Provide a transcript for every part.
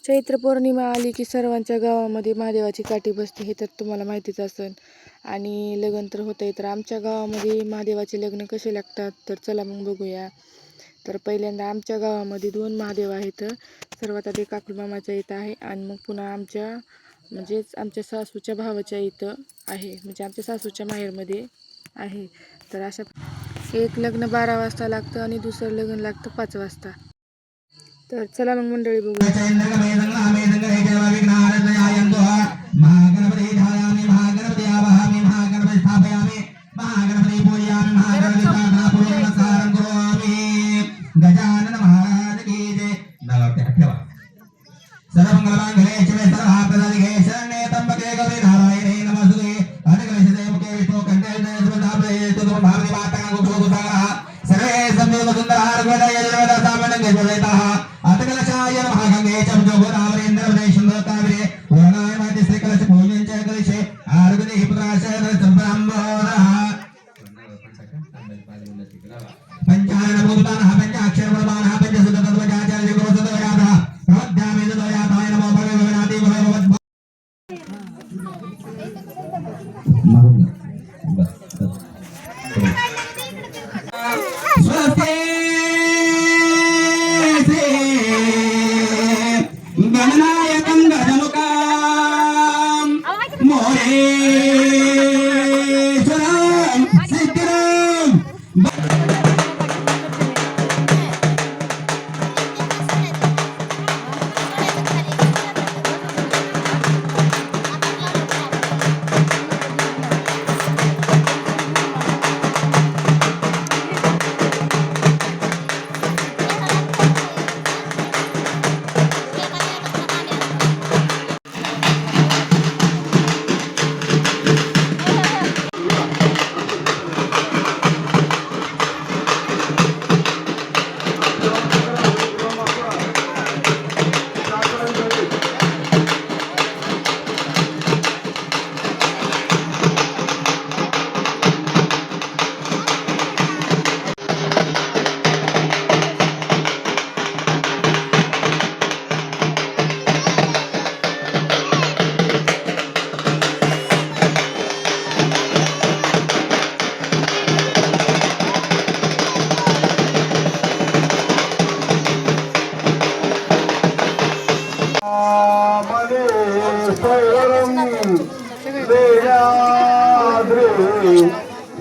चैत्र पौर्णिमा आली की सर्वांच्या गावामध्ये महादेवाची काठी बसते हे तर तुम्हाला माहितीच असेल. आणि लग्न तर होतंय. तर आमच्या गावामध्ये महादेवाचे लग्न कसे लागतात तर चला मग बघूया. तर पहिल्यांदा आमच्या गावामध्ये 2 महादेव आहेत. सर्वात आधी काकुलमामाच्या इथं आहे आणि मग पुन्हा आमच्या सासूच्या भावाच्या इथं आहे, म्हणजे आमच्या सासूच्या माहेरमध्ये आहे. तर अशा एक लग्न 12 वाजता लागतं आणि दुसरं लग्न लागतं 5 वाजता. तर चला मग मंडळी बघूया. गजानन महाराज की जय. ठेवा. सर्वमंगलमांगल्ये शिवे सर्वार्थसाधिके शरण्ये त्र्यंबके गौरी नारायणे नमोस्तुते. अनेकविंशते मुखे विष्णु कंठे सुभद्राभये स्तुतो भावने मातंगं गुरुगुरुसागरः. सर्वे संयोग सुन्दरः ऋग्वेदः यजुर्वेदः सामवेदः वेदाः. अतकलशाय नमः गंगे च गोदावरीन्द्रवदे सुन्दरकाविरे पूर्णाय माते श्रीकलश पूजन च कलशे आर्गदे पुत्राशय संभ्रमः. पंचानन भूतानः पंचाक्षर प्रमाणः पंचसुतत्वजाचार्य गुरुसुतयातः प्रवद्यामि तदयाताय नमो भगवते भगवते. स्वस्ति गणनायकं गजमुखं मोरेश्वरं सिद्धिरं.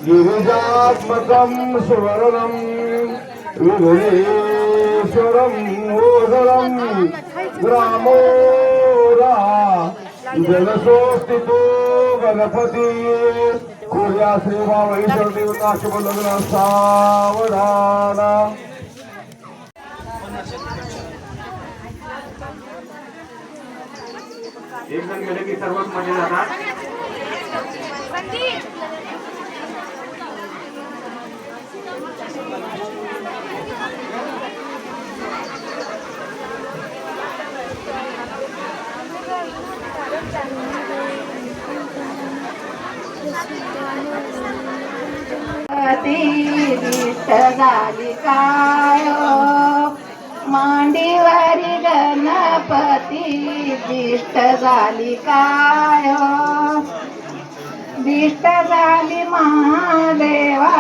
गिरिजात्मकं सुवर्णं विघ्नेश्वरं मोदरं ग्रामोरा जलसोस्थितो गणपती कुर्या श्रीभावैश्वर देवता शुभलग्न सावधाना. एक जण गेले की सर्वच मध्ये जातात. दिष्ट झाली काय मांडीवारी गणपती दिष्ट झाली काय दिष्ट झाली महादेवा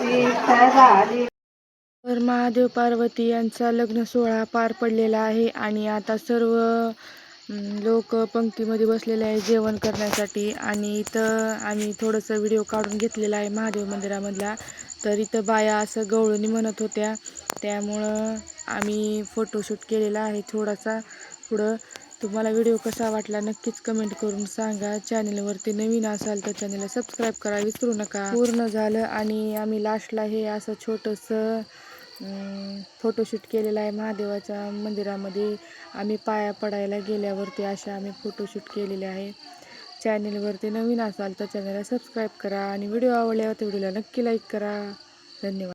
दिष्ट झाली. तर महादेव पार्वती यांचा लग्न सोहळा पार पडलेला आहे आणि आता सर्व लोक पंक्तीमध्ये बसलेले आहे जेवण करण्यासाठी. आणि इथं आम्ही थोडंसं व्हिडिओ काढून घेतलेला आहे महादेव मंदिरामधला. तर इथं बाया असं गवळणी म्हणत होत्या, त्यामुळं आम्ही फोटोशूट केलेला आहे थोडासा पुढं. तुम्हाला व्हिडिओ कसा वाटला नक्कीच कमेंट करून सांगा. चॅनलवरती नवीन असाल तर चॅनलला सबस्क्राईब करा विसरू नका. पूर्ण झालं आणि आम्ही लास्टला हे असं छोटंसं फोटोशूट केलेला आहे महादेवाच्या मंदिरामध्ये. आम्ही पाया पडायला गेल्यावरती अशा आम्ही फोटोशूट केलेले आहे. चॅनलवरती नवीन असाल तर चॅनलला सबस्क्राईब करा आणि व्हिडिओ आवडल्यावर व्हिडिओला नक्की लाईक करा. धन्यवाद.